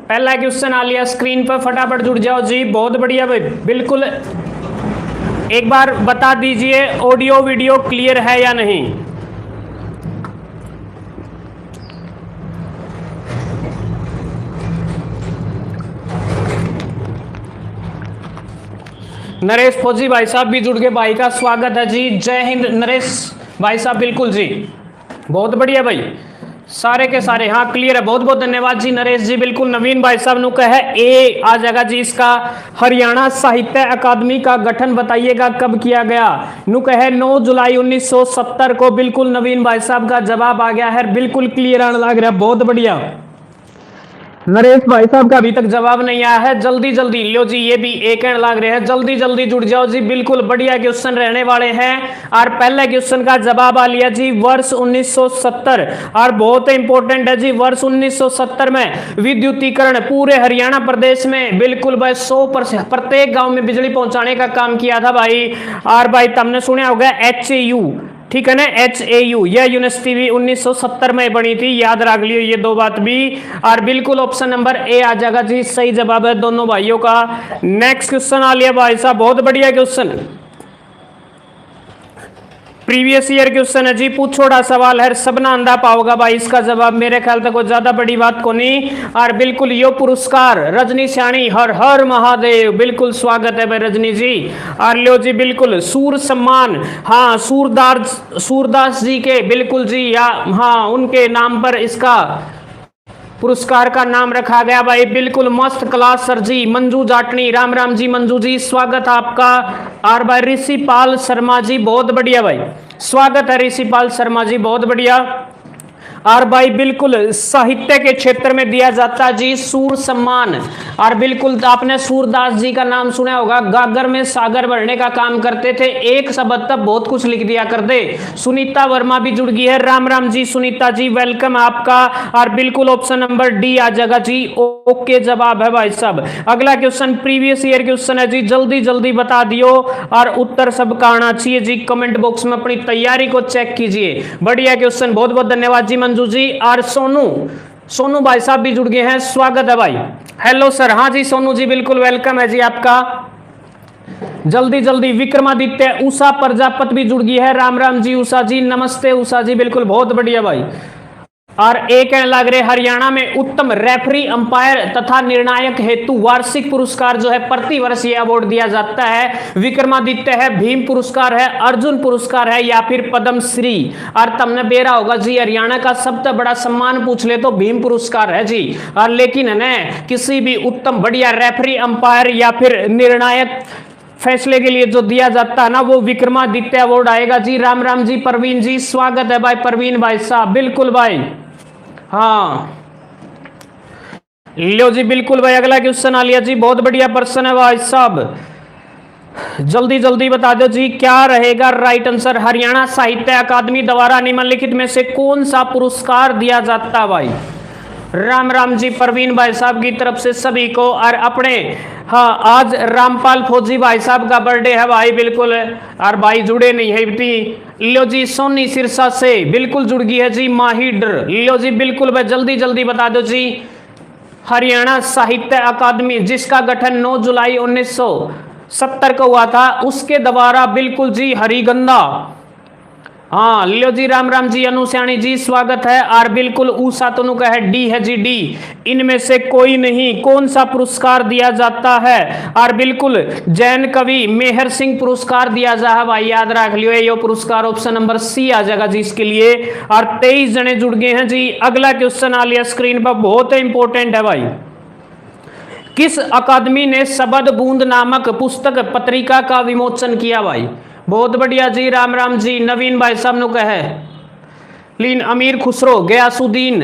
पहला क्वेश्चन आ लिया स्क्रीन पर, फटाफट जुड़ जाओ जी। बहुत बढ़िया भाई, बिल्कुल एक बार बता दीजिए ऑडियो वीडियो क्लियर है या नहीं। नरेश फौजी भाई साहब भी जुड़ गए, भाई का स्वागत है जी। जय हिंद नरेश भाई साहब, बिल्कुल जी, बहुत बढ़िया भाई, सारे के सारे हाँ क्लियर है। बहुत बहुत धन्यवाद जी नरेश जी, बिल्कुल। नवीन भाई साहब नु कहे ए आ जाएगा जी इसका। हरियाणा साहित्य अकादमी का गठन बताइएगा कब किया गया। नु कहे 9 जुलाई 1970 को। बिल्कुल नवीन भाई साहब का जवाब आ गया है, बिल्कुल क्लियर आने लग रहा है, बहुत बढ़िया। नरेश भाई साहब का अभी तक जवाब नहीं आया है, जल्दी जल्दी लो जी, ये भी एक एंड लग रहे हैं, जल्दी जल्दी जुड़ जाओ जी। बिल्कुल बढ़िया क्वेश्चन रहने वाले हैं। और पहले क्वेश्चन का जवाब आ लिया जी, वर्ष 1970। और बहुत इंपॉर्टेंट है जी, वर्ष 1970 में विद्युतीकरण पूरे हरियाणा प्रदेश में बिल्कुल भाई 100% प्रत्येक गांव में बिजली पहुंचाने का काम किया था भाई। और भाई तुमने सुना होगा HAU, ठीक है ना, HAU यह यूनिवर्सिटी 1970 में बनी थी, याद रख लियो ये दो बात भी। और बिल्कुल ऑप्शन नंबर ए आ जाएगा जी, सही जवाब है दोनों भाइयों का। नेक्स्ट क्वेश्चन आ लिया भाई साहब, बहुत बढ़िया क्वेश्चन, प्रीवियस ईयर क्वेश्चन है जी, पूछोड़ा सवाल है, सबना अंधा पाओगा भाई इसका जवाब, मेरे ख्याल तक कोई ज्यादा बड़ी बात को नहीं। और बिल्कुल यो पुरस्कार रजनी श्याणी, हर हर महादेव, बिल्कुल स्वागत है भाई रजनी जी। और लो जी बिल्कुल सूर सम्मान, हाँ सूरदास जी के, बिल्कुल जी, या हाँ उनके नाम पर इसका पुरस्कार का नाम रखा गया भाई। बिल्कुल मस्त क्लास सर जी, मंजू जाटनी, राम राम जी मंजू जी, स्वागत आपका। और भाई ऋषिपाल शर्मा जी, बहुत बढ़िया भाई, स्वागत है ऋषिपाल शर्मा जी, बहुत बढ़िया। और भाई बिल्कुल साहित्य के क्षेत्र में दिया जाता जी सूर सम्मान। और बिल्कुल आपने सूरदास जी का नाम सुना होगा, गागर में सागर भरने का काम करते थे, एक शब्द तक बहुत कुछ लिख दिया करते। सुनीता वर्मा भी जुड़ गई है, राम राम जी सुनीता जी, वेलकम आपका। और बिल्कुल ऑप्शन नंबर डी आ जाएगा जी, ओके जवाब है भाई साहब। अगला क्वेश्चन प्रीवियस ईयर क्वेश्चन है जी, जल्दी जल्दी बता दियो। और उत्तर सबका आना चाहिए जी, कमेंट बॉक्स में अपनी तैयारी को चेक कीजिए। बढ़िया क्वेश्चन, बहुत बहुत धन्यवाद जी मंजू जी। और सोनू भाई साहब भी जुड़ गए हैं, स्वागत है भाई। हेलो सर, हाँ जी सोनू जी, बिल्कुल वेलकम है जी आपका। जल्दी जल्दी विक्रमादित्य उषा प्रजापत भी जुड़ गई है, राम राम जी उषा जी, नमस्ते उषा जी, बिल्कुल बहुत बढ़िया भाई। और एक लग रहे हरियाणा में उत्तम रेफरी अंपायर तथा निर्णायक हेतु वार्षिक पुरस्कार जो है प्रति वर्ष ये अवार्ड दिया जाता है। विक्रमादित्य है, भीम पुरस्कार है, अर्जुन पुरस्कार है, या फिर पद्म श्री। और तुमने बेरा होगा जी, हरियाणा का सबसे बड़ा सम्मान पूछ ले तो भीम पुरस्कार है जी। और लेकिन है ना, किसी भी उत्तम बढ़िया रेफरी अंपायर या फिर निर्णायक फैसले के लिए जो दिया जाता है ना, वो विक्रमादित्य अवार्ड आएगा जी। राम राम जी परवीन जी, स्वागत है भाई परवीन भाई साहब, बिल्कुल भाई। हाँ लो जी बिल्कुल भाई, अगला क्वेश्चन आ लिया जी, बहुत बढ़िया प्रश्न है भाई साहब, जल्दी जल्दी बता दो जी, क्या रहेगा राइट आंसर। हरियाणा साहित्य अकादमी द्वारा निम्नलिखित में से कौन सा पुरस्कार दिया जाता है भाई। राम राम जी परवीन भाई साहब की तरफ से सभी को। और अपने हाँ आज रामपाल फौजी भाई साहब का बर्थडे है भाई, बिल्कुल। और भाई जुड़े नहीं है इतनी। लो जी सोनी सिरसा से बिल्कुल जुड़ गई है जी माहिर। लो जी बिल्कुल भाई, जल्दी जल्दी बता दो जी। हरियाणा साहित्य अकादमी जिसका गठन 9 जुलाई 1970 को हुआ था, उसके द्वारा बिल्कुल जी हरिगंधा। हाँ लियो जी, राम राम जी अनुश्याणी जी, स्वागत है। और बिल्कुल ऊषा तनु का है, डी है जी डी, इनमें से कोई नहीं, कौन सा पुरस्कार दिया जाता है। और बिल्कुल जैन कवि मेहर सिंह पुरस्कार दिया जा है भाई, याद रख लियो ये पुरस्कार, ऑप्शन नंबर सी आ जाएगा जी इसके लिए। और 23 जने जुड़ गए हैं जी। अगला क्वेश्चन आ लिया स्क्रीन पर, बहुत इंपॉर्टेंट है भाई। किस अकादमी ने शबद बूंद नामक पुस्तक पत्रिका का विमोचन किया भाई। बहुत बढ़िया जी, राम राम जी नवीन भाई साहब ने कहे लीन अमीर खुसरो गयासुद्दीन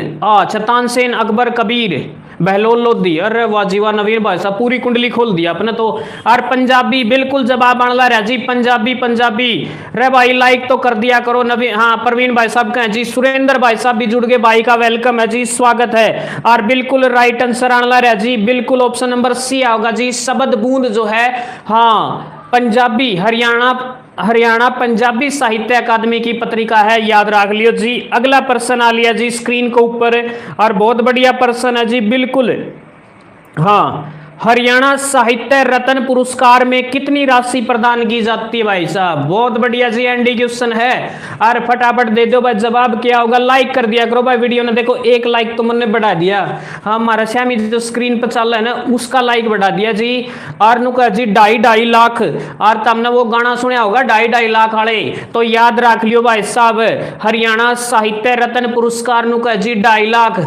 तानसेन अकबर कबीर बहलोल लोधी। अरे वाह जी वाह नवीन भाई साहब, पूरी कुंडली खोल दिया अपने तो। और पंजाबी बिल्कुल जवाब आने रहा जी, पंजाबी रे भाई, लाइक तो कर दिया करो। नवीन हाँ परवीन भाई साहब कहें जी, सुरेंद्र भाई साहब भी जुड़ गए, भाई का वेलकम है जी, स्वागत है। और बिल्कुल राइट आंसर आने रहा जी, बिल्कुल ऑप्शन नंबर सी आओगा जी, शबद बूंद जो है हाँ पंजाबी हरियाणा पंजाबी साहित्य अकादमी की पत्रिका है, याद रख लियो जी। अगला प्रश्न आ लिया जी स्क्रीन के ऊपर, और बहुत बढ़िया प्रश्न है जी, बिल्कुल हाँ, हरियाणा साहित्य रत्न पुरस्कार में कितनी राशि प्रदान की जाती है भाई साहब? बहुत बढ़िया जी, एंडी क्वेश्चन है। और फटाफट दे दो भाई, जवाब क्या होगा? लाइक कर दिया करो भाई वीडियो ने। देखो एक लाइक तो मैंने बढ़ा दिया, हमारा श्यामी जो स्क्रीन पर चल रहा है ना उसका लाइक बढ़ा दिया जी। और नुका जी 2.5 लाख, और तुमने वो गाना सुना होगा 2.5 लाख वाले, तो याद रख लियो भाई साहब, हरियाणा साहित्य रत्न पुरस्कार नुका जी 2.5 लाख।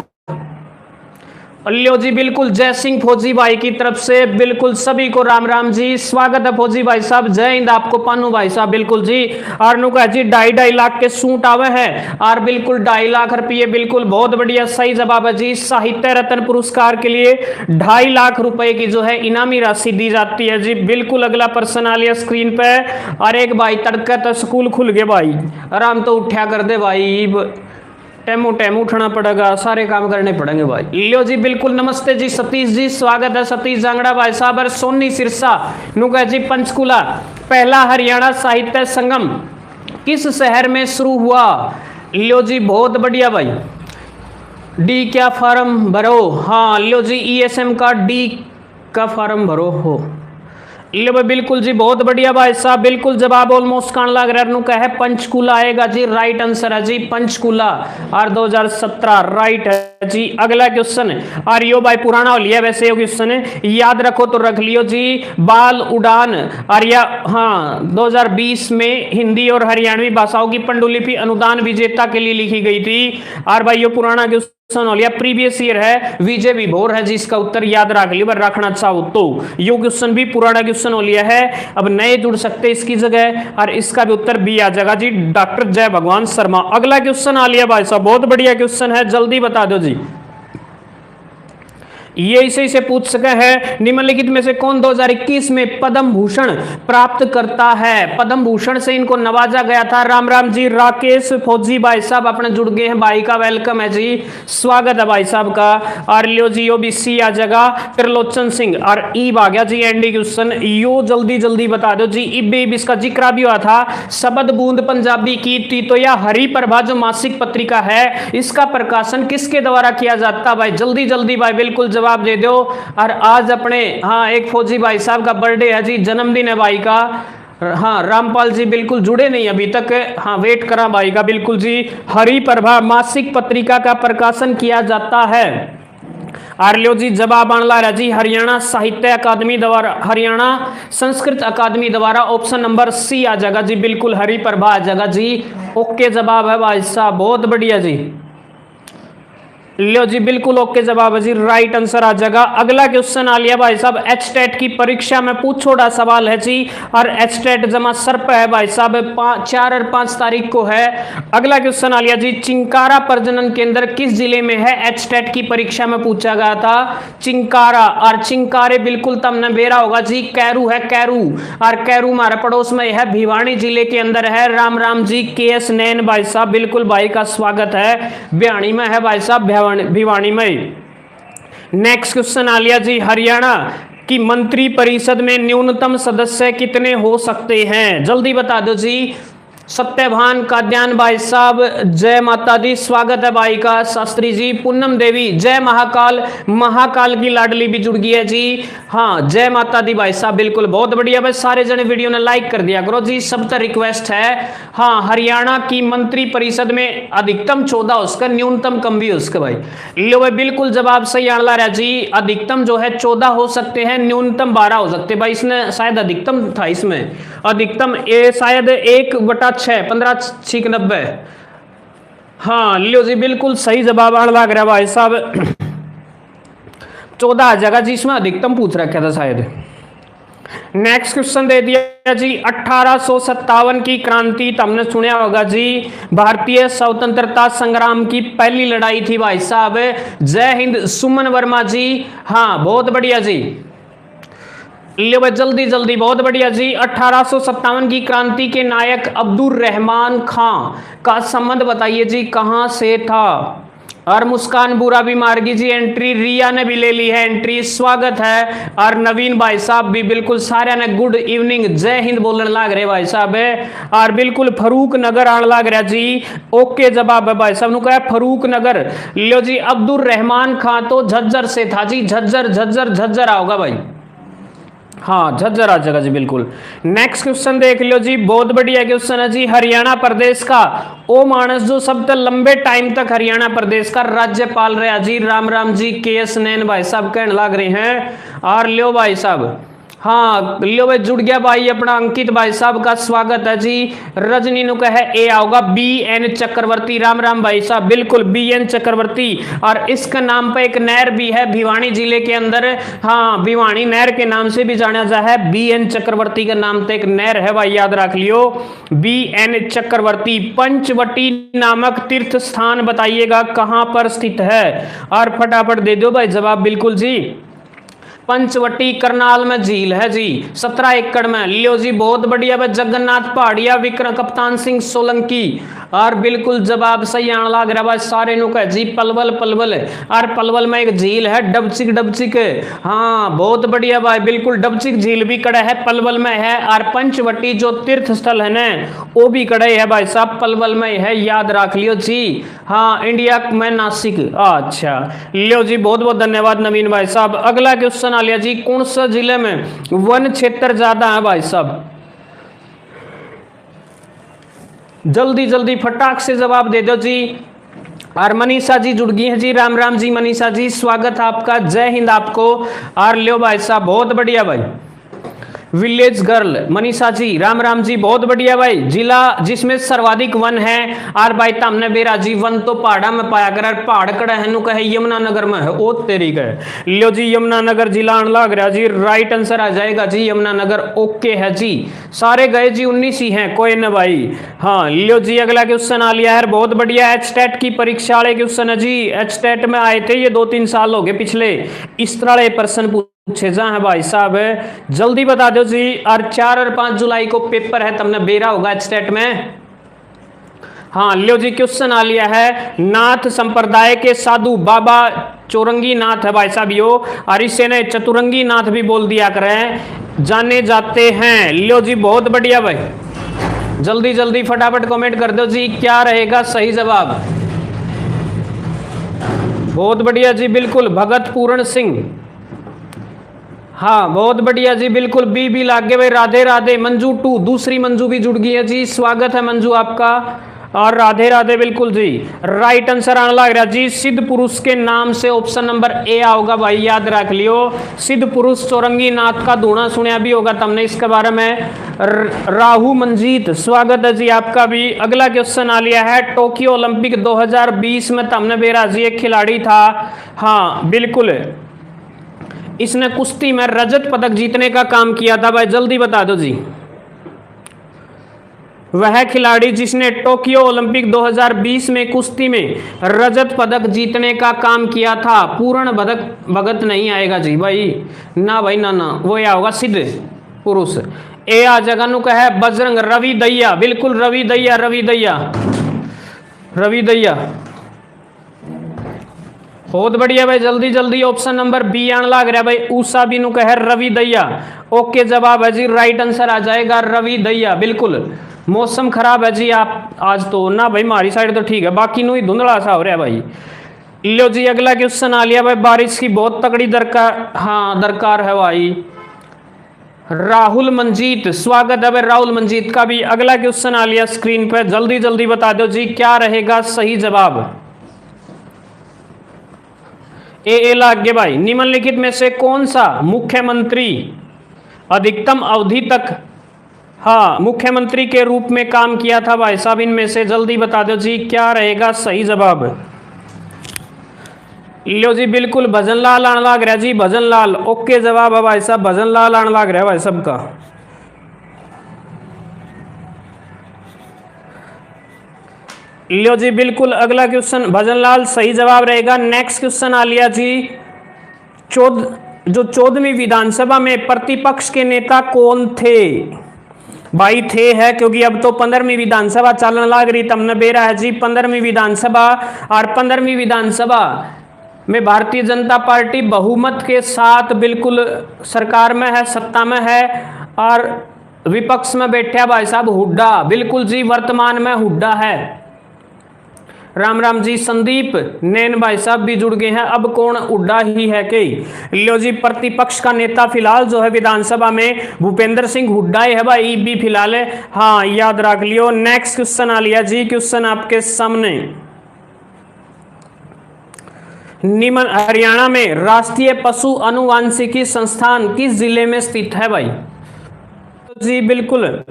लो जी बिल्कुल, जय सिंह फौजी भाई की तरफ से बिल्कुल सभी को राम राम जी, स्वागत है फौजी भाई साहब, जय हिंद आपको पानू भाई साहब। बिल्कुल जी, और नुका जी 2.5 लाख के सूट आवे हैं, और बिल्कुल 2.5 लाख रुपये, बिल्कुल बहुत बढ़िया सही जवाब है जी। साहित्य रत्न पुरस्कार के लिए 2.5 लाख रुपए की जो है इनामी राशि दी जाती है जी। बिल्कुल अगला पर्सन आ लिया स्क्रीन पे। और एक भाई तड़के तो स्कूल खुल गए भाई, आराम तो उठा कर दे भाई, टेमू उठना पड़ेगा, सारे काम करने पड़ेंगे भाई। लियो जी बिल्कुल, नमस्ते जी सतीश जी, स्वागत है सतीश जांगड़ा भाई साहब। और सोनी सिरसा नुका जी पंचकुला, पहला हरियाणा साहित्य संगम किस शहर में शुरू हुआ? लियो जी बहुत बढ़िया भाई, डी क्या फॉर्म भरो। हाँ लियो जी, ESM का डी का फॉर्म भरो हो। लो भाई बिल्कुल जी, बहुत बढ़िया भाई साहब, बिल्कुल जवाब ऑलमोस्ट कान लग रहा का है पंचकुला आएगा जी, राइट आंसर है जी पंचकुला। और 2017 राइट है जी। अगला क्वेश्चन, और यो भाई पुराना हो लिया वैसे, ये क्वेश्चन है याद रखो तो रख लियो जी। बाल उड़ान, और या हाँ 2020 में हिंदी और हरियाणवी भाषाओं की पांडुलिपि अनुदान विजेता के लिए लिखी गई थी। और भाई यो पुराना क्वेश्चन हो लिया, प्रीवियस ईयर है, विजय विभोर है जिसका उत्तर याद रख लियो, रखना चाहो तो। यो क्वेश्चन भी पुराना क्वेश्चन हो लिया है, अब नए जुड़ सकते इसकी जगह, और इसका भी उत्तर बी आ जाएगा जी, डॉक्टर जय भगवान शर्मा। अगला क्वेश्चन आ लिया भाई साहब, बहुत बढ़िया क्वेश्चन है, जल्दी बता दो जी। ये इसे से पूछ सके हैं, निम्नलिखित में से कौन 2021 में पद्म भूषण प्राप्त करता है? पद्म भूषण से इनको नवाजा गया था। राम राम जी, राकेश फौजी भाई साहब अपने जुड़ गए हैं, भाई का वेलकम है जी, स्वागत है भाई साहब का। और लियो जी यो भी सी आ जाएगा, त्रिलोचन सिंह। और ईब आ गया जी, एंडी क्वेश्चन, यो जल्दी जल्दी बता दो जी। ईब इसका जिक्र भी हुआ था, शबद बूंद पंजाबी कीर्ति तो या हरि प्रभा जो मासिक पत्रिका है, इसका प्रकाशन किसके द्वारा किया जाता? भाई जल्दी जल्दी भाई बिल्कुल जवाब दे दो। और आज अपने हाँ एक फौजी भाई साहब का बर्थडे है जी, जन्मदिन है भाई का। हाँ रामपाल जी बिल्कुल जुड़े नहीं अभी तक, हाँ वेट करा भाई का। बिल्कुल जी, हरि प्रभा मासिक पत्रिका का प्रकाशन किया जाता है। आर्लियो जी जवाब आनला रहा जी, हरियाणा साहित्य अकादमी द्वारा, हरियाणा संस्कृत अकादमी द्वारा, ऑप्शन नंबर सी आ जाएगा जी, बिल्कुल हरि प्रभा आ जाएगा जी। ओके जवाब है भाई साहब, बहुत बढ़िया जी। लो जी बिल्कुल ओके जवाब है जी, राइट आंसर आ जाएगा। अगला क्वेश्चन आ लिया भाई साहब, एचटेट की परीक्षा में पूछोड़ा सवाल है जी। और एचटेट जमा सर पे है भाई साहब, 4 और 5 तारीख को है। अगला क्वेश्चन आ लिया जी, चिंकारा प्रजनन केंद्र किस जिले में है? एचटेट की परीक्षा में पूछा गया था चिंकारा। और चिंकारे बिल्कुल तुमने बेरा होगा जी, कैरू है कैरू, और कैरू हमारे पड़ोस में है, भिवानी जिले के अंदर है। राम राम जी, KS नैन भाई साहब, बिल्कुल भाई का स्वागत है। भिवानी में है भाई साहब, भिवानी में। नेक्स्ट क्वेश्चन आ लिया जी, हरियाणा की मंत्री परिषद में न्यूनतम सदस्य कितने हो सकते हैं? जल्दी बता दो जी। सत्यभान काद्यान भाई साहब, जय माता दी, स्वागत है भाई का। शास्त्री जी, पूनम देवी, जय महाकाल, महाकाल की लाडली भी जुड़ गई है जी। हाँ जय माता दी भाई साहब, बिल्कुल बहुत बढ़िया भाई, सारे जने वीडियो ने लाइक कर दिया करो जी, सब तक रिक्वेस्ट है। हाँ हरियाणा की मंत्री परिषद में अधिकतम 14 उसका, न्यूनतम कम भी उसका भाई। लो भाई बिल्कुल जवाब सही आला रहा जी, अधिकतम जो है 14 हो सकते हैं, न्यूनतम 12 हो सकते भाई। इसने शायद अधिकतम था, इसमें अधिकतम ये शायद 1/6, 15/90। हाँ लियो जी बिल्कुल सही जवाब आने लग रहा है भाई साहब, 14 जगह जी, इसमें अधिकतम पूछ रखा था शायद। नेक्स्ट क्वेश्चन दे दिया जी, 1857 की क्रांति तुमने सुना होगा जी, भारतीय स्वतंत्रता संग्राम की पहली लड़ाई थी भाई साहब। जय हिंद सुमन वर्मा जी, हाँ बहुत बढ़िया जी। ले भाई जल्दी जल्दी, बहुत बढ़िया जी। 1857 की क्रांति के नायक अब्दुल रहमान खां का संबंध बताइए जी, कहां से था? और मुस्कान बुरा भी मार्गी जी एंट्री, रिया ने भी ले ली है एंट्री, स्वागत है। और नवीन भाई साहब भी बिल्कुल सारे ने गुड इवनिंग जय हिंद बोलने लाग रहे भाई साहब है। और बिल्कुल फरूक नगर आने लाग रहा जी, ओके जवाब है भाई साहब नु कहा फरूक नगर। लो जी अब्दुल रहमान खान तो झज्जर से था जी, झज्जर झज्जर झज्जर आओगा भाई, हाँ झज्जर आ जाएगा जी बिल्कुल। नेक्स्ट क्वेश्चन देख लो जी, बहुत बढ़िया क्वेश्चन है जी। हरियाणा प्रदेश का ओ मानस जो सबसे लंबे टाइम तक हरियाणा प्रदेश का राज्यपाल रहा जी, राम राम जी के.एस. नैन भाई साहब कहने लग रहे हैं। और लियो भाई साहब, हाँ लियो भाई जुड़ गया भाई अपना अंकित भाई साहब का स्वागत है जी। रजनी नु कहे ए आओगा बी.एन. चक्रवर्ती, राम राम भाई साहब बिल्कुल बी.एन. चक्रवर्ती। और इसके नाम पे एक नहर भी है भिवानी जिले के अंदर, हाँ भिवानी नहर के नाम से भी जाना जाता है, बी.एन. चक्रवर्ती के नाम पे एक नहर है भाई, याद रख लियो बी.एन. चक्रवर्ती। पंचवटी नामक तीर्थ स्थान बताइएगा कहां पर स्थित है, और फटाफट दे दो भाई जवाब बिल्कुल जी। पंचवटी करनाल में झील है जी, 17 एकड़ में। लियो जी बहुत बढ़िया भाई, जगन्नाथ पहाड़िया, विक्रम कप्तान सिंह सोलंकी। और बिल्कुल जवाब सही आने लग रहा भाई सारे नु कह जी पलवल पलवल। और पलवल में एक झील है डबचिक डबचिक, हाँ बहुत बढ़िया भाई बिल्कुल डबचिक झील भी कड़ा है पलवल में है। और पंचवटी जो तीर्थ स्थल है ना वो भी कड़े है भाई साहब पलवल में है, याद रख लियो जी। हाँ इंडिया में नासिक, अच्छा लियो जी बहुत बहुत धन्यवाद नवीन भाई साहब। अगला क्वेश्चन आ लिया जी, कौन सा जिले में वन क्षेत्र ज्यादा है भाई साहब, जल्दी जल्दी फटाक से जवाब दे दो जी। और मनीषा जी जुड़ गई हैं जी, राम राम जी मनीषा जी स्वागत है आपका, जय हिंद आपको। और लियो भाई साहब बहुत बढ़िया भाई, विलेज गर्ल मनीषा जी, राम राम जी बहुत बढ़िया भाई। जिला जिसमें सर्वाधिक वन है, और भाई तमने बेरा जी वन तो पहाड़ा में पाया कर, पहाड़ कड़ा है नु कहे यमुनानगर में है, ओ तेरी का लियो जी यमुनानगर जिला आने लग रहा जी, राइट आंसर आ जाएगा जी यमुनानगर, ओके है जी। सारे गए जी 19 ही हैं, कोई न भाई। हाँ लियो जी अगला क्वेश्चन आ लिया है बहुत बढ़िया, एचटेट की परीक्षा वाले क्वेश्चन है जी। एचटेट में आए थे ये 2-3 साल हो गए पिछले, इस तरह प्रश्न पूछे जा है भाई साहब, जल्दी बता दो जी। और 4 और 5 जुलाई को पेपर है, तुमने बेरा होगा एचटेट में। हाँ लियो जी क्वेश्चन आ लिया है, नाथ संप्रदाय के साधु बाबा चौरंगी नाथ है भाई साहब यो, और इसे ने चतुरंगी नाथ भी बोल दिया करें, जाने जाते हैं। लियो जी बहुत बढ़िया भाई, जल्दी जल्दी फटाफट कमेंट कर दो जी, क्या रहेगा सही जवाब। बहुत बढ़िया जी बिल्कुल भगत पूर्ण सिंह, हाँ बहुत बढ़िया जी बिल्कुल बी भी लाग गए भाई, राधे राधे। मंजू 2 दूसरी मंजू भी जुड़ गई है जी, स्वागत है मंजू आपका। और राधे राधे बिल्कुल जी, राइट आंसर आने लग रहा जी, सिद्ध पुरुष के नाम से ऑप्शन नंबर ए आओगा भाई, याद रख लियो। सिद्ध पुरुष चौरंगी नाथ का धूना सुना भी होगा तुमने इसके बारे में। राहु मंजीत स्वागत है जी आपका भी। अगला क्वेश्चन आ लिया है, टोक्यो ओलंपिक 2020 में तुमने बेरा जी एक खिलाड़ी था, हाँ बिल्कुल इसने कुश्ती में रजत पदक जीतने का काम किया था भाई, जल्दी बता दो जी। वह खिलाड़ी जिसने टोक्यो ओलंपिक 2020 में कुश्ती में रजत पदक जीतने का काम किया था, पूर्ण भगत नहीं आएगा जी भाई, ना भाई ना ना, वो यह होगा सिद्ध पुरुष। ए आ जगह कहे बजरंग रवि दैया, बिल्कुल रवि दैया रवि दैया रवि दैया, बहुत बढ़िया भाई, जल्दी जल्दी ऑप्शन नंबर बी आने लग रहा भाई, ऊषा बिनु कहे रवि दैया, ओके जवाब है जी, राइट आंसर आ जाएगा रवि दैया बिल्कुल। मौसम खराब है जी आप आज तो ना भाई, हमारी साइड तो ठीक है, बाकी नु ही धुंधला सा हो रहा है भाई। लो जी अगला क्वेश्चन आ लिया भाई, बारिश की बहुत तगड़ी दरकार, हाँ दरकार है भाई। राहुल मंजीत स्वागत है भाई राहुल मंजीत का भी। अगला क्वेश्चन आ लिया स्क्रीन पर, जल्दी जल्दी बता दो जी क्या रहेगा सही जवाब। ए लागे भाई, निम्नलिखित में से कौन सा मुख्यमंत्री अधिकतम अवधि तक, हाँ मुख्यमंत्री के रूप में काम किया था भाई साहब, इनमें से जल्दी बता दो जी क्या रहेगा सही जवाब। लो जी बिल्कुल भजन लाल आने लग रहा जी, भजन लाल, ओके जवाब है भाई साहब, भजन लाल आने लग रहा है भाई सबका। लो जी बिल्कुल अगला क्वेश्चन भजन लाल सही जवाब रहेगा। नेक्स्ट क्वेश्चन आ लिया जी, 14वीं विधानसभा में प्रतिपक्ष के नेता कौन थे। भाई थे है, क्योंकि अब तो 15वीं विधानसभा चलने लग रही, तमने बेरा है जी 15वीं विधानसभा। और 15वीं विधानसभा में भारतीय जनता पार्टी बहुमत के साथ बिल्कुल सरकार में है, सत्ता में है। और विपक्ष में बैठा भाई साहब हुड्डा, बिल्कुल जी वर्तमान में हुड्डा है। राम राम जी। संदीप नैन भाई साहब भी जुड़ गए हैं। अब कौन हुड्डा ही है कि लो जी, प्रतिपक्ष का नेता फिलहाल जो है विधानसभा में भूपेंद्र सिंह हुड्डा है भाई भी फिलहाल है। हाँ याद रख लियो। नेक्स्ट क्वेश्चन आ लिया जी, क्वेश्चन आपके सामने। निमन हरियाणा में राष्ट्रीय पशु अनुवांशिकी संस्थान किस जिले में स्थित है भाई? तो जी बिल्कुल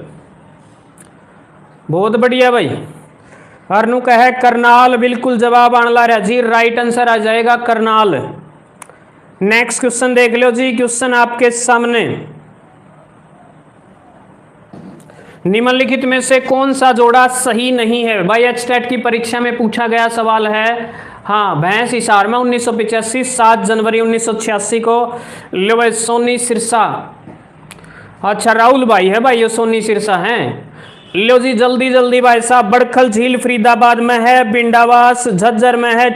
बहुत बढ़िया भाई। हरनु का है करनाल, बिल्कुल जवाब आने ला रहा जी, राइट आंसर आ जाएगा करनाल। नेक्स्ट क्वेश्चन देख लो जी, क्वेश्चन आपके सामने। निम्नलिखित में से कौन सा जोड़ा सही नहीं है भाई? एचटेट की परीक्षा में पूछा गया सवाल है। हाँ, भैंस हिसार में 1985 7 जनवरी 1986 को। लो भाई सोनी सिरसा, अच्छा राहुल भाई है भाई, ये सोनी सिरसा हैं। लो जी जल्दी जल्दी भाई साहब। बड़खल झील फरीदाबाद में है, बिंडावास झज्जर में है,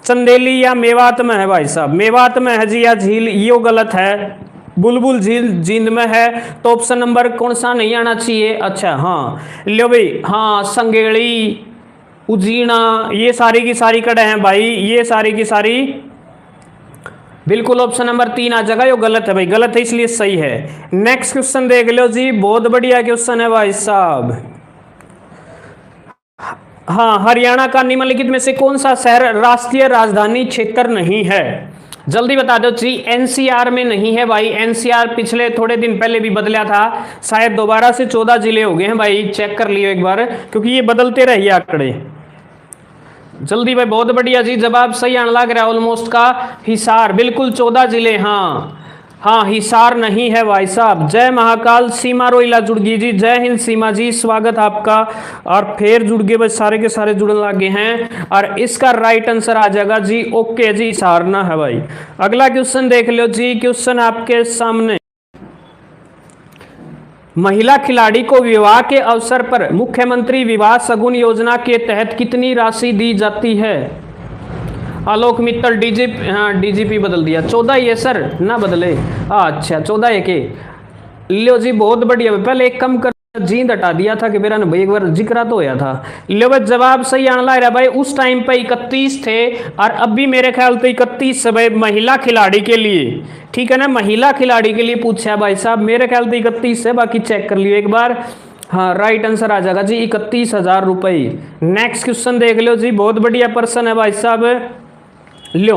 चंदेली या मेवात में है भाई साहब? मेवात में है जी, या झील यो गलत है। बुलबुल झील जींद में है। तो ऑप्शन नंबर कौन सा नहीं आना चाहिए? अच्छा हाँ लो भाई, हाँ संगेड़ी उजीना ये सारी की सारी कड़े हैं भाई, ये सारी की सारी बिल्कुल ऑप्शन नंबर 3 आ जाएगा। ये गलत है भाई, गलत है इसलिए सही है। नेक्स्ट क्वेश्चन देख लो जी, बहुत बढ़िया क्वेश्चन है भाई साहब। हाँ, हरियाणा का निम्नलिखित में से कौन सा शहर राष्ट्रीय राजधानी क्षेत्र नहीं है? जल्दी बता दो जी। एनसीआर में नहीं है भाई। एनसीआर पिछले थोड़े दिन पहले भी बदला था, शायद दोबारा से 14 जिले हो गए हैं भाई, चेक कर लियो एक बार, क्योंकि ये बदलते रहिए आंकड़े। जल्दी भाई, बहुत बढ़िया जी, जवाब सही आने लग रहा है ऑलमोस्ट का। हिसार, बिल्कुल 14 जिले। हाँ हाँ हिसार नहीं है भाई साहब। जय महाकाल, सीमा रोइला जुड़ गई जी। जय हिंद सीमा जी, स्वागत आपका। और फिर जुड़ गए भाई, सारे के सारे जुड़ने लगे हैं। और इसका राइट आंसर आ जाएगा जी, ओके जी, हिसार ना है भाई। अगला क्वेश्चन देख लो जी, क्वेश्चन आपके सामने। महिला खिलाड़ी को विवाह के अवसर पर मुख्यमंत्री विवाह शगुन योजना के तहत कितनी राशि दी जाती है? आलोक मित्तल डीजीपी, हाँ डीजीपी बदल दिया। 14 ये सर ना बदले, अच्छा 14 एक। लियो जी बहुत बढ़िया, पहले एक कम कर जींद हटा दिया था कि मेरा भाई एक बार जिक्र तो होया था। लियो भाई जवाब सही आने लग रहा भाई। उस टाइम पे 31 थे और अब भी मेरे ख्याल तो 31 है भाई महिला खिलाड़ी के लिए, ठीक है ना? महिला खिलाड़ी के लिए पूछा भाई साहब, मेरे ख्याल तो 31 है, बाकी चेक कर लियो एक बार। हाँ राइट आंसर आ जाएगा जी, 31,000 रुपये। नेक्स्ट क्वेश्चन देख लो जी, बहुत बढ़िया प्रश्न है भाई साहब। लो,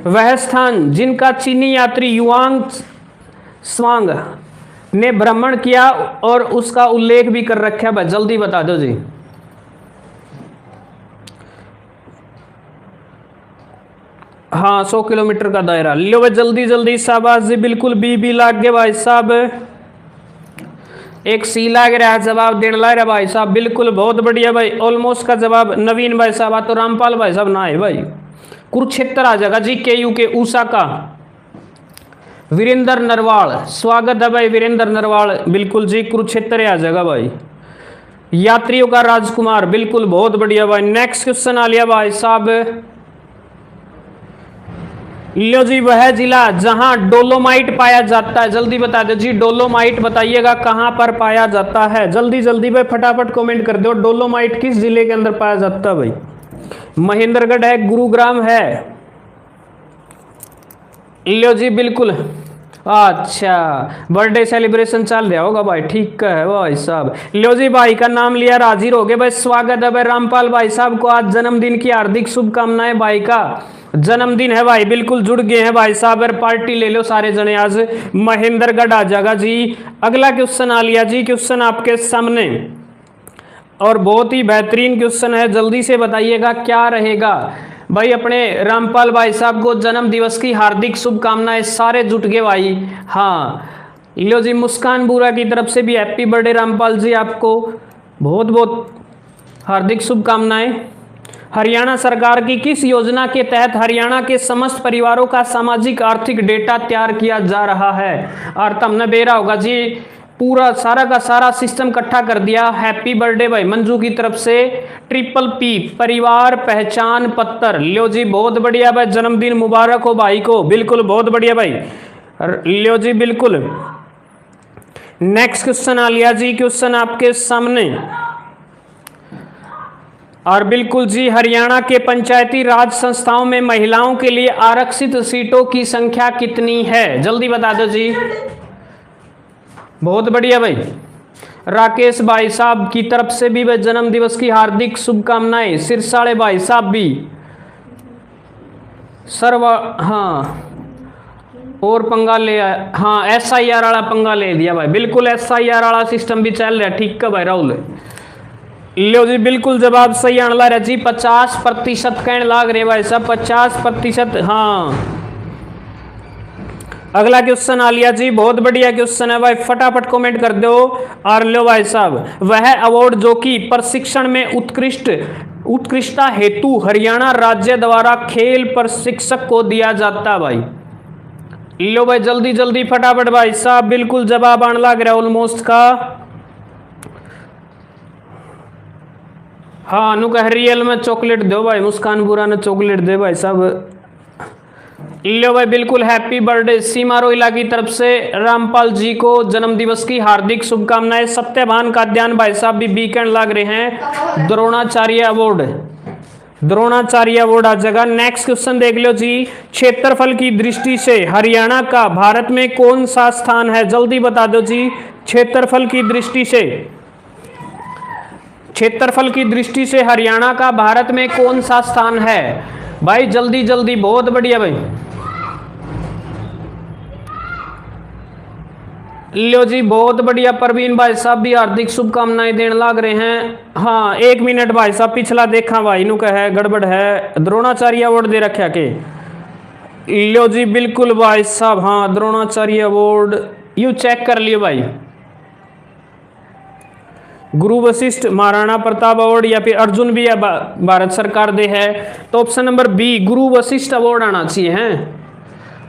वह स्थान जिनका चीनी यात्री युआंग स्वांग ने भ्रमण किया और उसका उल्लेख भी कर रखा है, जल्दी बता दो जी। हाँ 100 किलोमीटर का दायरा। लो भाई जल्दी जल्दी, शाबाश जी, बिल्कुल बी लाग गए भाई साहब। एक सी लाग रहा है, जवाब देने लग रहा है भाई साहब, बिल्कुल बहुत बढ़िया भाई। ऑलमोस्ट का जवाब नवीन भाई साहब, तो रामपाल भाई साहब ना है भाई। कुरुक्षेत्र आ जाएगा जी, केयू के ऊषा का। वीरेंद्र नरवाल, स्वागत है भाई वीरेंद्र नरवाल, बिल्कुल जी कुरुक्षेत्र आ जाएगा भाई। यात्रियों का राजकुमार, बिल्कुल बहुत बढ़िया भाई। नेक्स्ट क्वेश्चन आ लिया भाई साहब। लो जी, वह जिला जहां डोलोमाइट पाया जाता है, जल्दी बता दो जी। डोलोमाइट बताइएगा कहां पर पाया जाता है? जल्दी जल्दी भाई फटाफट कमेंट कर दो। डोलोमाइट किस जिले के अंदर पाया जाता है भाई? महेंद्रगढ़ है, गुरुग्राम है। लो जी बिल्कुल, अच्छा बर्थडे सेलिब्रेशन चल रहा होगा भाई, ठीक है भाई साहब। लो जी भाई का नाम लिया, हाजिर हो गए भाई, स्वागत है भाई। रामपाल भाई साहब को आज जन्मदिन की हार्दिक शुभकामनाएं, भाई का जन्मदिन है भाई, बिल्कुल जुड़ गए हैं भाई साहब। पार्टी ले लो सारे जने आज। महेंद्रगढ़ आ जाएगा जी। अगला क्वेश्चन आ लिया जी, क्वेश्चन आपके सामने और बहुत ही बेहतरीन क्वेश्चन है, जल्दी से बताइएगा क्या रहेगा भाई। अपने रामपाल भाई साहब को जन्म दिवस की हार्दिक शुभकामनाएं, सारे जुट गए भाई। हाँ लो जी, मुस्कान बुरा की तरफ से भी हैप्पी बर्थडे रामपाल जी, आपको बहुत बहुत हार्दिक शुभकामनाएं। हरियाणा सरकार की किस योजना के तहत हरियाणा के समस्त परिवारों का सामाजिक आर्थिक डेटा तैयार किया जा रहा है? और तुमने बेरा होगा जी, पूरा सारा का सारा सिस्टम इकट्ठा कर दिया। हैप्पी बर्थडे भाई मंजू की तरफ से, ट्रिपल पी परिवार पहचान पत्र। लियो जी बहुत बढ़िया भाई, जन्मदिन मुबारक हो भाई को। बिल्कुल बहुत बढ़िया भाई, लियो जी बिल्कुल। नेक्स्ट क्वेश्चन आ लिया जी, क्वेश्चन आपके सामने। और बिल्कुल जी, हरियाणा के पंचायती राज संस्थाओं में महिलाओं के लिए आरक्षित सीटों की संख्या कितनी है? जल्दी बता दो जी। बहुत बढ़िया भाई, राकेश भाई साहब की तरफ से भी भाई जन्म दिवस की हार्दिक शुभकामनाएं। सिरसाड़े भाई साहब भी सर्व, हाँ और पंगा ले आया, हाँ SIR वाला पंगा ले दिया भाई। बिल्कुल SIR वाला सिस्टम भी चल रहा है, ठीक है भाई राहुल। लो जी बिल्कुल जवाब सही आने रहा जी, 50% कहने लाग रहे भाई साहब, 50%। हाँ अगला क्वेश्चन आ लिया जी, बहुत बढ़िया क्वेश्चन है भाई, फटाफट कमेंट कर दो। और लो भाई साहब, वह अवार्ड जो कि प्रशिक्षण में उत्कृष्टता हेतु हरियाणा राज्य द्वारा खेल प्रशिक्षक को दिया जाता है भाई। लो भाई जल्दी जल्दी फटाफट भाई साहब, बिल्कुल जवाब आने लग रहा है ऑलमोस्ट का। हाँ नु कह रियल में चॉकलेट दो भाई, मुस्कान बुरा ने चॉकलेट दे भाई साहब। लो भाई बिल्कुल हैप्पी बर्थडे सीमा रोहिला की तरफ से रामपाल जी को जन्म दिवस की हार्दिक शुभकामनाएं। सत्यवान काद्यान भाई साहब भी वीकेंड लग रहे हैं। द्रोणाचार्य अवार्ड, द्रोणाचार्य अवार्ड आ जाएगा। नेक्स्ट क्वेश्चन देख लो जी, क्षेत्रफल की दृष्टि से हरियाणा का भारत में कौन सा स्थान है? जल्दी बता दो जी। क्षेत्रफल की दृष्टि से, क्षेत्रफल की दृष्टि से हरियाणा का भारत में कौन सा स्थान है भाई? जल्दी जल्दी, बहुत बढ़िया भाई। लो जी बहुत बढ़िया, प्रवीण भाई साहब भी हार्दिक शुभकामनाएं देने लग रहे हैं। हाँ 1 मिनट भाई साहब, पिछला देखा भाई नु है गड़बड़ है, द्रोणाचार्य अवार्ड दे रखा के। लो जी बिल्कुल भाई साहब, हाँ द्रोणाचार्य अवार्ड यू चेक कर लियो भाई। गुरु वशिष्ठ महाराणा प्रताप अवार्ड या फिर अर्जुन भी भारत सरकार दे है, तो ऑप्शन नंबर बी गुरु वशिष्ठ अवार्ड आना चाहिए है।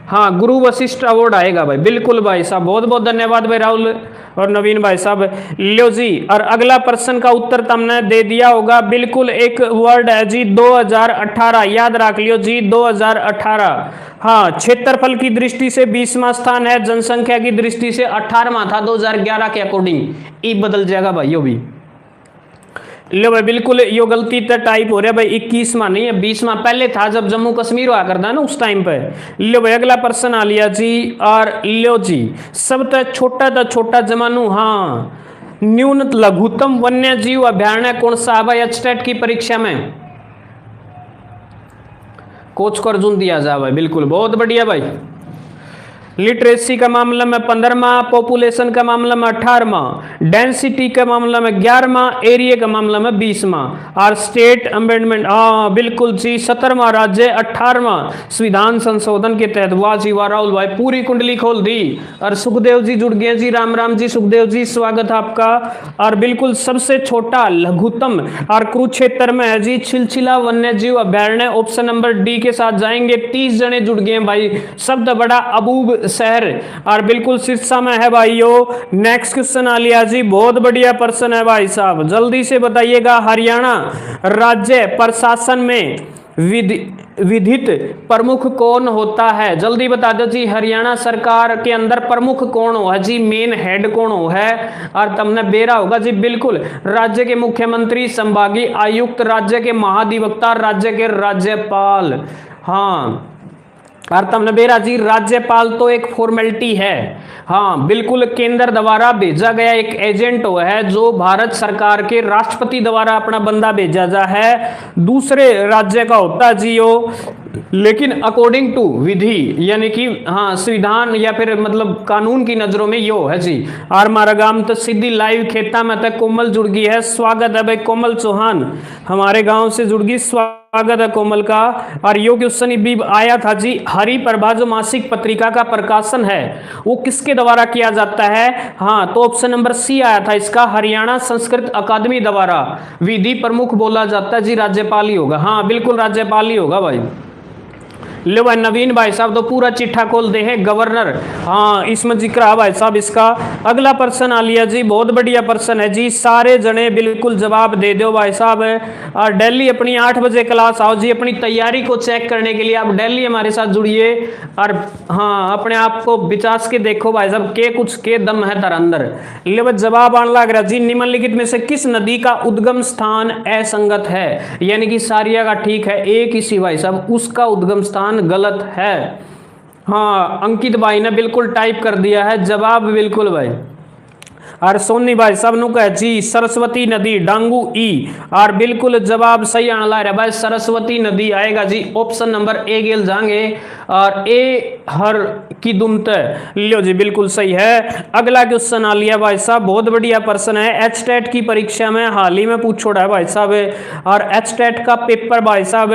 हाँ गुरु वशिष्ठ अवार्ड आएगा भाई, बिल्कुल भाई साहब, बहुत बहुत धन्यवाद भाई राहुल और नवीन भाई साहब। लो जी, और अगला प्रश्न का उत्तर तुमने दे दिया होगा, बिल्कुल एक वर्ड है जी 2018, याद रख लियो जी 2018। हाँ क्षेत्रफल की दृष्टि से 20वां स्थान है, जनसंख्या की दृष्टि से 18वां था 2011 के अकॉर्डिंग। ई बदल जाएगा भाई यो भी। लो भाई बिल्कुल यो गलती तो टाइप हो रहा है भाई, 21वां नहीं है 20वां, पहले था जब जम्मू कश्मीर हुआ करता ना उस टाइम पे। लो भाई अगला प्रश्न आ लिया जी, और लो जी सब तो छोटा जमानू, हाँ न्यून लघुत्तम वन्य जीव अभ्यारण्य कौन सा है भाई? एचटेट की परीक्षा में कोच को अर्जुन दिया जा भाई, बिल्कुल बहुत बढ़िया भाई। लिटरेसी का मामला में 15वां, पॉपुलेशन का मामला में 18वां, डेंसिटी का मामला में 11वां, एरिया का मामला में 20वां, और स्टेट अमेंडमेंट, हाँ बिल्कुल जी 17वां राज्य 18वां संविधान संशोधन के तहत। वाह जी वाह राहुल भाई, पूरी कुंडली खोल दी। और सुखदेव जी जुड़ गए जी, राम राम जी सुखदेव जी, स्वागत है आपका। और बिल्कुल सबसे छोटा लघुत्तम और कुरुक्षेत्र में है जी छिलछिला वन्य जीव अभ्यारण्य, ऑप्शन नंबर डी के साथ जाएंगे। 30 जने जुड़ गए भाई, शब्द बड़ा अबूब शहर, और बिल्कुल सिरसा में है भाइयों। नेक्स्ट क्वेश्चन आ लिया जी, बहुत बढ़िया प्रश्न है भाई साहब, जल्दी से बताइएगा। हरियाणा राज्य प्रशासन में विधित प्रमुख कौन होता है? जल्दी बता दो जी, हरियाणा सरकार के अंदर प्रमुख कौन हो है जी, मेन हेड कौन हो है? और तुमने बेरा होगा जी, बिल्कुल राज्य के मुख्यमंत्री, संभागीय आयुक्त, राज्य के महाधिवक्ता, राज्य के राज्यपाल। हाँ और तुमने बेरा जी, राज्यपाल तो एक फॉर्मेलिटी है, हाँ बिल्कुल केंद्र द्वारा भेजा गया एक एजेंट है जो भारत सरकार के राष्ट्रपति द्वारा अपना बंदा भेजा जा है, दूसरे राज्य का होता जी यो, लेकिन अकॉर्डिंग टू विधि यानी कि हाँ संविधान या फिर मतलब कानून की नजरों में यो है जी। और मारा गांव तो सीधी लाइव खेता में तक कोमल जुड़ गई है, स्वागत है भाई कोमल चौहान, हमारे गांव से जुड़ गई, स्वागत स्वागत है कोमल का। और यो क्वेश्चन भी आया था जी, हरि प्रभा जो मासिक पत्रिका का प्रकाशन है वो किसके द्वारा किया जाता है? हाँ, तो ऑप्शन नंबर सी आया था इसका, हरियाणा संस्कृत अकादमी द्वारा। विधि प्रमुख बोला जाता है जी, राज्यपाल ही होगा। हाँ बिल्कुल राज्यपाल ही होगा भाई। लो भाई नवीन भाई साहब तो पूरा चिट्ठा खोल दे हैं, गवर्नर। हाँ इसमें जिक्र है भाई साहब इसका। अगला प्रश्न आ लिया जी, बहुत बढ़िया प्रश्न है जी, सारे जने बिल्कुल जवाब दे दो भाई साहब। और डेली अपनी 8 बजे क्लास आओ जी, अपनी तैयारी को चेक करने के लिए आप डेली हमारे साथ जुड़िए। और हाँ अपने आप को विचास के देखो भाई साहब के कुछ के दम है तार अंदर। ले भाई जवाब आने लग रहा जी, निम्नलिखित में से किस नदी का उद्गम स्थान असंगत है? यानी कि सारिया का ठीक है, एक ही सी भाई साहब उसका उद्गम स्थान गलत है। हाँ अंकित भाई ने बिल्कुल टाइप कर दिया है जवाब बिल्कुल भाई। और सोनी भाई सब नु कहे जी सरस्वती नदी डांगू ई। और बिल्कुल जवाब सही आने लग रहा है भाई, सरस्वती नदी आएगा जी, ऑप्शन नंबर ए गेल जाएंगे। और ए हर की दुमत लियो जी बिल्कुल सही है। अगला क्वेश्चन आ लिया भाई साहब, बहुत बढ़िया प्रश्न है, एचटेट की परीक्षा में हाल ही में पूछ छोड़ा है भाई साहब। और एचटेट का पेपर भाई साहब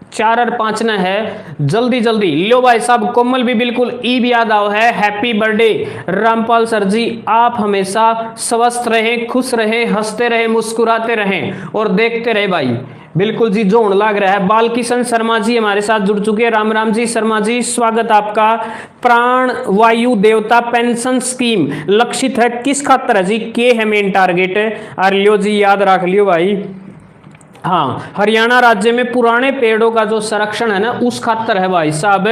4 और 5 न है, जल्दी जल्दी लो भाई साहब। कोमल भी बिल्कुल ई भी याद आओ है, हैप्पी बर्थडे रामपाल सर जी, आप हमेशा स्वस्थ रहें, खुश रहें, हंसते रहें, मुस्कुराते रहें और देखते रहे भाई। बिल्कुल जी जोड़ लग रहा है। बालकिशन शर्मा जी हमारे साथ जुड़ चुके हैं, राम राम जी शर्मा जी स्वागत आपका। प्राण वायु देवता पेंशन स्कीम लक्षित है किस खातर है जी? के है मेन टारगेट। और लियो जी याद रख लियो भाई। हाँ हरियाणा राज्य में पुराने पेड़ों का जो संरक्षण है ना उस खातर है भाई साहब।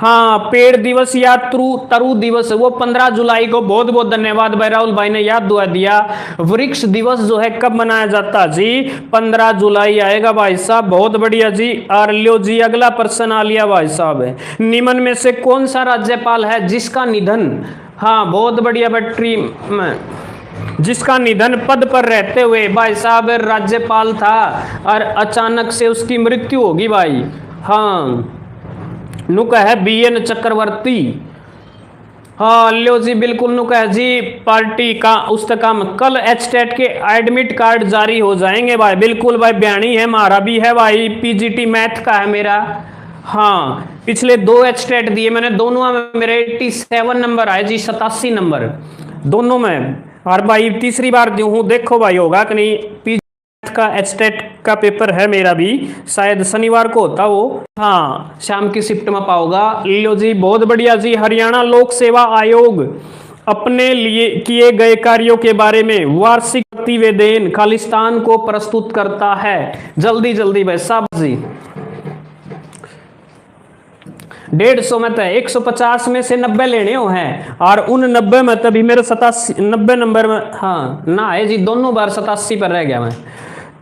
हाँ पेड़ दिवस या तरु दिवस वो 15 जुलाई को, बहुत बहुत धन्यवाद भाई राहुल भाई ने याद दुआ दिया। वृक्ष दिवस जो है कब मनाया जाता जी? 15 जुलाई आएगा भाई साहब, बहुत बढ़िया जी। और लियो जी अगला प्रश्न आ लिया भाई साहब, निम्न में से कौन सा राज्यपाल है जिसका निधन, हाँ बहुत बढ़िया बैटरी में, जिसका निधन पद पर रहते हुए भाई साहब राज्यपाल था और अचानक से उसकी मृत्यु होगी भाई। हाँ नुका है बीएन चक्रवर्ती। हाँ लियो जी बिल्कुल नुका है जी, पार्टी का उस्तकम कल एचटेट के एडमिट कार्ड जारी हो जाएंगे भाई। बिल्कुल भाई बयानी है, हमारा भी है भाई, पीजीटी मैथ का है मेरा। हाँ पिछले 2 एचटेट दिए मैंने, दोनों में मेरे 87 नंबर आए जी, 87 नंबर दोनों में। और भाई तीसरी बार दूं हूं, देखो भाई होगा कि नहीं। पीजी का एचटेट का पेपर है मेरा भी, शायद शनिवार को होता वो, हाँ शाम की शिफ्ट में पाओगा। लियो जी बहुत बढ़िया जी। हरियाणा लोक सेवा आयोग अपने लिए किए गए कार्यों के बारे में वार्षिक प्रतिवेदन खालिस्तान को प्रस्तुत करता है। जल्दी जल्दी भाई साहब जी। 150 में तो 150 में से 90 लेने हो हैं, और उन 90 में तभी मेरे 90 नंबर में हाँ ना है जी, दोनों बार 87 पर रह गया मैं।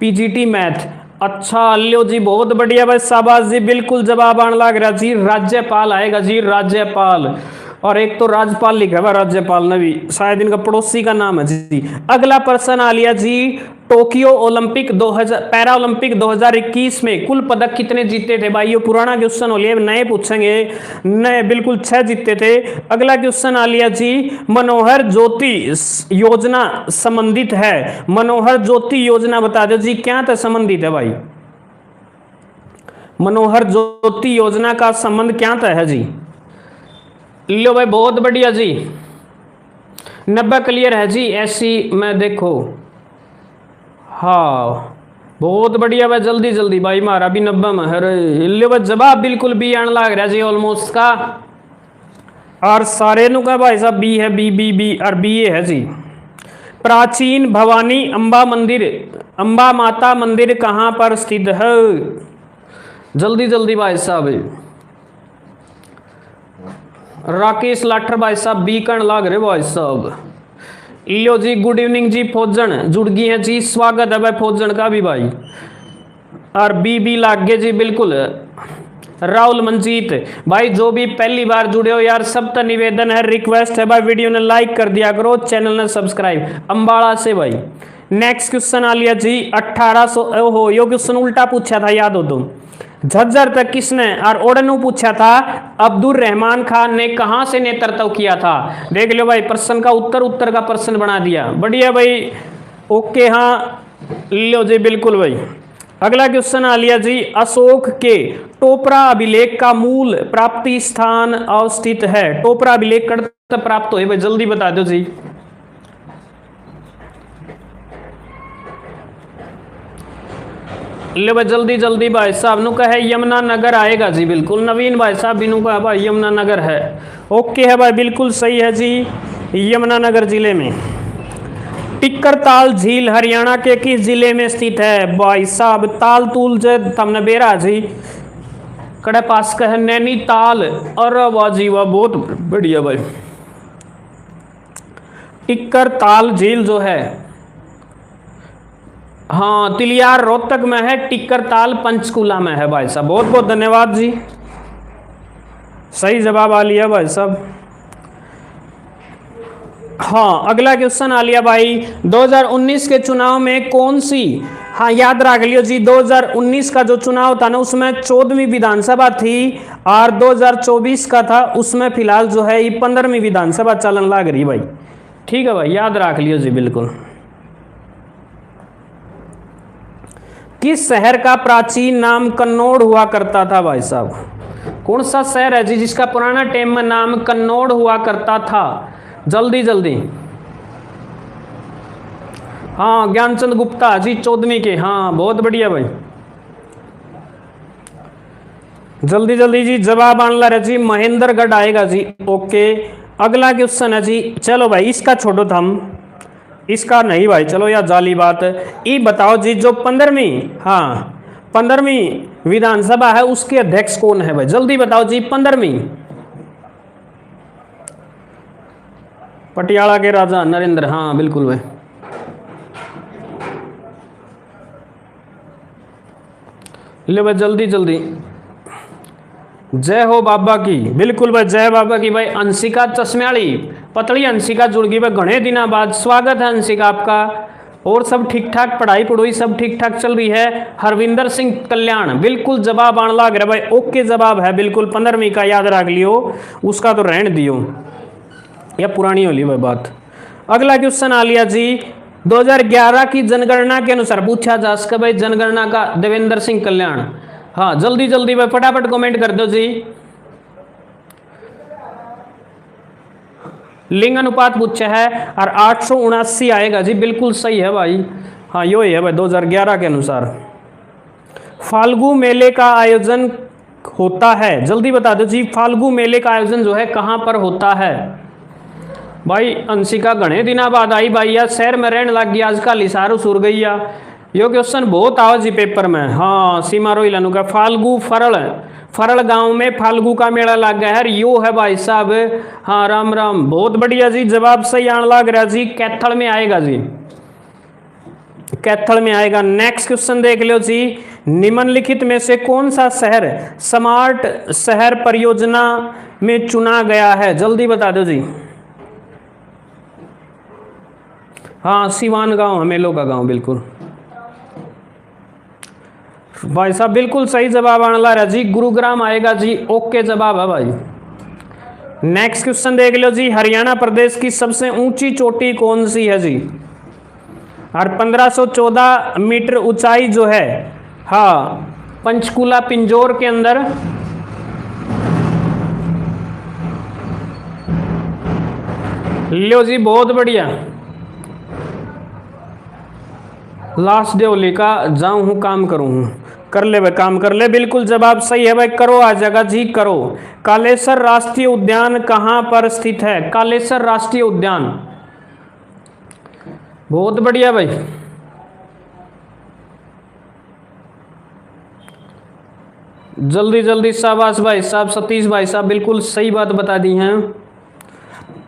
पीजीटी मैथ अच्छा लियो जी बहुत बढ़िया भाई शाबाश जी, बिल्कुल जवाब आने लग रहा जी, राज्यपाल आएगा जी राज्यपाल। और एक तो राज्यपाल लिखा हुआ राज्यपाल ने भी, शायद इनका पड़ोसी का नाम है जी। अगला प्रश्न आ लिया जी, टोक्यो ओलंपिक 2000 पैरा ओलंपिक 2021 में कुल पदक कितने जीते थे भाई? ये पुराना क्वेश्चन हो लिया, नए पूछेंगे, नए बिल्कुल 6 जीते थे। अगला क्वेश्चन आ लिया जी, मनोहर ज्योति योजना संबंधित है, मनोहर ज्योति योजना बता दो जी क्या था संबंधित है भाई? मनोहर ज्योति योजना का संबंध क्या था है जी? लो भाई बहुत बढ़िया जी, 90 क्लियर है जी। ऐसी मैं देखो हाँ बहुत बढ़िया भाई, जल्दी जल्दी भाई मारा भी 90 में है। लो भाई जवाब बिल्कुल बी आने लग रहा जी ऑलमोस्ट का। और सारे नु का भाई साहब बी है, बी बी बी और बी ए है जी। प्राचीन भवानी अम्बा मंदिर, अम्बा माता मंदिर कहाँ पर स्थित है? जल्दी जल्दी भाई साहब। राकेश लाठर भाई साहब बी कण लाग रहे भाई साहब। लियो जी गुड इवनिंग जी, फौजन जुड़ गई है जी, स्वागत है भाई फौजन का भी भाई। और बी लाग गए जी बिल्कुल। राहुल मंजीत भाई जो भी पहली बार जुड़े हो यार, सब तो निवेदन है, रिक्वेस्ट है भाई, वीडियो ने लाइक कर दिया करो, चैनल ने सब्सक्राइब। अंबाला से भाई। नेक्स्ट क्वेश्चन आ लिया जी 1800, ओहो यो क्वेश्चन उल्टा पूछा था याद हो तुम। झज्जर तक किसने और ओडनू पूछा था, अब्दुल रहमान खान ने कहां से नेतृत्व किया था? देख लो भाई प्रश्न का उत्तर का प्रश्न बना दिया, बढ़िया भाई ओके। हाँ लो जी बिल्कुल भाई। अगला क्वेश्चन आ लिया जी, अशोक के टोपरा अभिलेख का मूल प्राप्ति स्थान अवस्थित है। टोपरा अभिलेख कब प्राप्त हुए भाई, जल्दी बता दो जी। ले भाई जल्दी जल्दी भाई साहब नु कहे यमुना नगर आएगा जी, बिल्कुल नवीन भाई साहब बिनू का भाई यमुना नगर है। ओके है भाई, बिल्कुल सही है जी, यमुना नगर जिले में। टिक्कर ताल झील हरियाणा के किस जिले में स्थित है भाई साहब? ताल तूल जे तमने बेरा जी कड़े पास का है नैनीताल। अरे वाह जी वाह, बहुत बढ़िया भाई। टिक्कर ताल झील जो है, हाँ तिलियार रोहतक में है, टिक्कर ताल पंचकुला में है भाई साहब। बहुत बहुत धन्यवाद जी, सही जवाब आ लिया भाई साहब। हाँ अगला क्वेश्चन आ लिया भाई, 2019 के चुनाव में कौन सी, हाँ याद रख लियो जी, 2019 का जो चुनाव था ना उसमें 14वीं विधानसभा थी और 2024 का था उसमें फिलहाल जो है ये 15वीं विधानसभा चलन लग रही भाई। ठीक है भाई, याद रख लियो जी बिल्कुल। किस शहर का प्राचीन नाम कन्नौड़ हुआ करता था भाई साहब? कौन सा शहर है जी जिसका पुराना टाइम में नाम कन्नौड़ हुआ करता था? जल्दी जल्दी। हाँ ज्ञानचंद गुप्ता जी 14वीं के, हाँ बहुत बढ़िया भाई, जल्दी जल्दी जी जवाब आने रहा जी, महेंद्रगढ़ आएगा जी। ओके अगला क्वेश्चन है जी, चलो भाई इसका छोड़ो थम, इसका नहीं भाई, चलो यार जाली बात। ये बताओ जी जो 15वीं, हाँ 15वीं विधानसभा है उसके अध्यक्ष कौन है भाई? जल्दी बताओ जी। 15वीं पटियाला के राजा नरेंद्र, हाँ बिल्कुल भाई। ले भाई जल्दी जल्दी, जय हो बाबा की, बिल्कुल भाई जय बाबा की भाई। अंशिका चश्म्याली, पतली अंशिका जुड़ गई भाई घने दिनों बाद, स्वागत है अंशिका आपका। और सब ठीक ठाक, पढ़ाई पढ़ाई सब ठीक ठाक चल रही है? हरविंदर सिंह कल्याण, बिल्कुल जवाब आने लग रहा भाई। ओके जवाब है बिल्कुल 15वीं का, याद रख लियो, उसका तो रहने दियो, या पुरानी हो ली भाई बात। अगला क्वेश्चन आ लिया जी, 2011 की जनगणना के अनुसार पूछा जा सके भाई, जनगणना का देवेंद्र सिंह कल्याण। हाँ जल्दी जल्दी भाई फटाफट कमेंट कर दो जी। लिंग अनुपात पूछा है और 879 आएगा जी, बिल्कुल सही है भाई। हाँ यो ही है भाई 2011 के अनुसार। फाल्गु मेले का आयोजन होता है, जल्दी बता दो जी, फाल्गु मेले का आयोजन जो है कहाँ पर होता है भाई? अंशिका घने दिना बाद आई भाई, यार शहर में रहने लग गया आजकल, इशारो सुर गई या यो क्वेश्चन बहुत आओ जी पेपर में। हाँ सीमा रोइलानु का फाल्गु फरल गांव में फाल्गु का मेला लग गया है, यो है भाई साहब। हाँ राम राम, बहुत बढ़िया जी, जवाब सही आने लग रहा जी, कैथल में आएगा जी, कैथल में आएगा। नेक्स्ट क्वेश्चन देख लो जी, निम्नलिखित में से कौन सा शहर स्मार्ट शहर परियोजना में चुना गया है? जल्दी बता दो जी। हाँ सिवान गांव, हमेलो का गांव, बिल्कुल भाई साहब बिल्कुल सही जवाब आने लगा जी, गुरुग्राम आएगा जी। ओके जवाब है भाई। नेक्स्ट क्वेश्चन देख लो जी, हरियाणा प्रदेश की सबसे ऊंची चोटी कौन सी है जी? और 1514 मीटर ऊंचाई जो है, हाँ पंचकूला पिंजौर के अंदर। लो जी बहुत बढ़िया, लास्ट डे होली का जाऊं हूं काम करूं हूं, कर ले भाई काम कर ले, बिल्कुल जवाब सही है भाई, करो आ जाएगा जी करो। कालेसर राष्ट्रीय उद्यान कहां पर स्थित है? कालेसर राष्ट्रीय उद्यान, बहुत बढ़िया भाई। जल्दी जल्दी शाबाश भाई साहब, सतीश भाई साहब बिल्कुल सही बात बता दी हैं।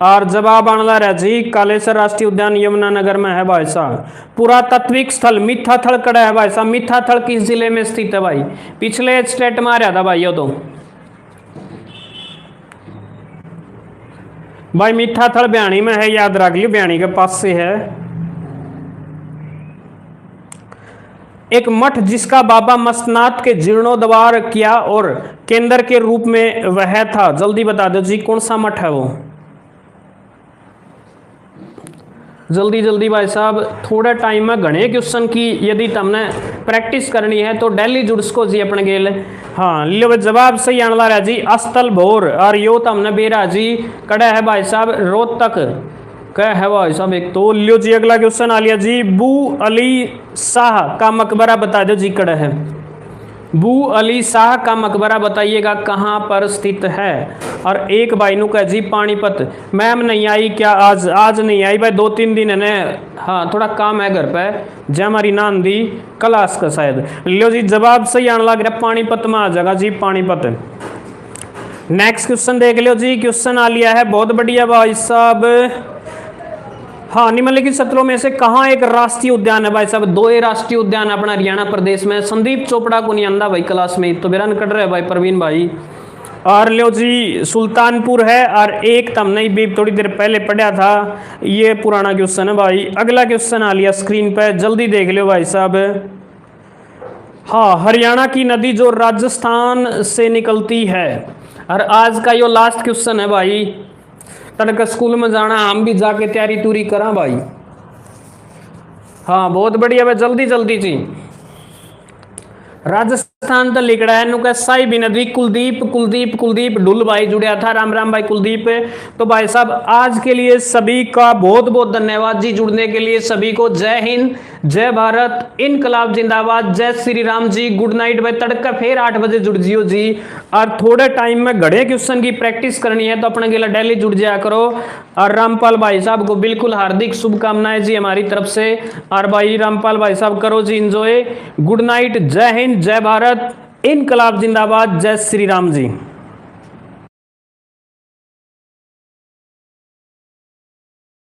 और जवाब आने रहा जी, कालेसर राष्ट्रीय उद्यान यमुनानगर में है भाई साहब। पुरातात्विक स्थल मिथाथल कड़ा है भाई साहब, मिथाथल किस जिले में स्थित है भाई? पिछले स्टेट में आ रहा था भाई ये तो भाई, मिथाथल बयानी में है, याद रख लियो, बयानी के पास से है। एक मठ जिसका बाबा मस्तनाथ के जीर्णोद्धार किया और केंद्र के रूप में वह था, जल्दी बता दो जी कौन सा मठ है वो? जल्दी जल्दी भाई साहब थोड़ा टाइम में घने क्वेश्चन की यदि तुमने प्रैक्टिस करनी है तो डेली जुड़सको जी अपने गेल। हाँ लो जवाब सही आने रहा जी अस्तल भोर और यो तुमने बेरा जी कड़ा है भाई साहब रोहतक क्या है भाई साहब एक तो लियो जी। अगला क्वेश्चन आ लिया जी बू अली शाह का मकबरा बता दो जी कड़ा है। बू अली शाह का मकबरा बताइएगा कहाँ पर स्थित है। और एक भाई नु का जी पानीपत। मैम नहीं आई क्या आज नहीं आई भाई 2-3 दिन है। हाँ थोड़ा काम है घर पे जय हमारी नान दी क्लास का शायद। लो जी जवाब सही आने लग रहा पानीपत में आ जाएगा जी पानीपत। नेक्स्ट क्वेश्चन देख लो जी। क्वेश्चन आ लिया है बहुत बढ़िया भाई साहब। हाँ निम्नलिखित क्षेत्रों में से कहाँ एक राष्ट्रीय उद्यान है भाई साहब। 2 राष्ट्रीय उद्यान अपना हरियाणा प्रदेश में। संदीप चोपड़ा को नहीं आंदा भाई क्लास में तो बेरन कट रहे भाई प्रवीण भाई। और लो जी सुल्तानपुर है और एक तुमने भी थोड़ी देर पहले पढ़ा था ये पुराना क्वेश्चन है भाई। अगला क्वेश्चन आ लिया स्क्रीन पे जल्दी देख लो भाई साहब। हाँ हरियाणा की नदी जो राजस्थान से निकलती है। और आज का यो लास्ट क्वेश्चन है भाई। तड़का स्कूल में जाना हम भी जाके तैयारी तूरी करा भाई। हाँ बहुत बढ़िया भाई जल्दी जल्दी जी। राजस्थान तो लिख रहा है नुका साहिबी नदी कुलदीप कुलदीप कुलदीप ढुल भाई जुड़िया था। राम राम भाई कुलदीप। तो भाई साहब आज के लिए सभी का बहुत बहुत धन्यवाद जी जुड़ने के लिए सभी को। जय हिंद जय भारत इनकलाब जिंदाबाद जय श्री राम जी। गुड नाइट भाई तड़का फिर 8 बजे जुड़ जियो जी। और थोड़े टाइम में घड़े क्वेश्चन की प्रैक्टिस करनी है तो अपने के लिए डेली जुड़ जाया करो। और रामपाल भाई साहब को बिल्कुल हार्दिक शुभकामनाएं जी हमारी तरफ से। और भाई रामपाल भाई साहब करो जी इंजॉय। गुड नाइट जय हिंद जय भारत इनकलाब जिंदाबाद जय श्री राम जी।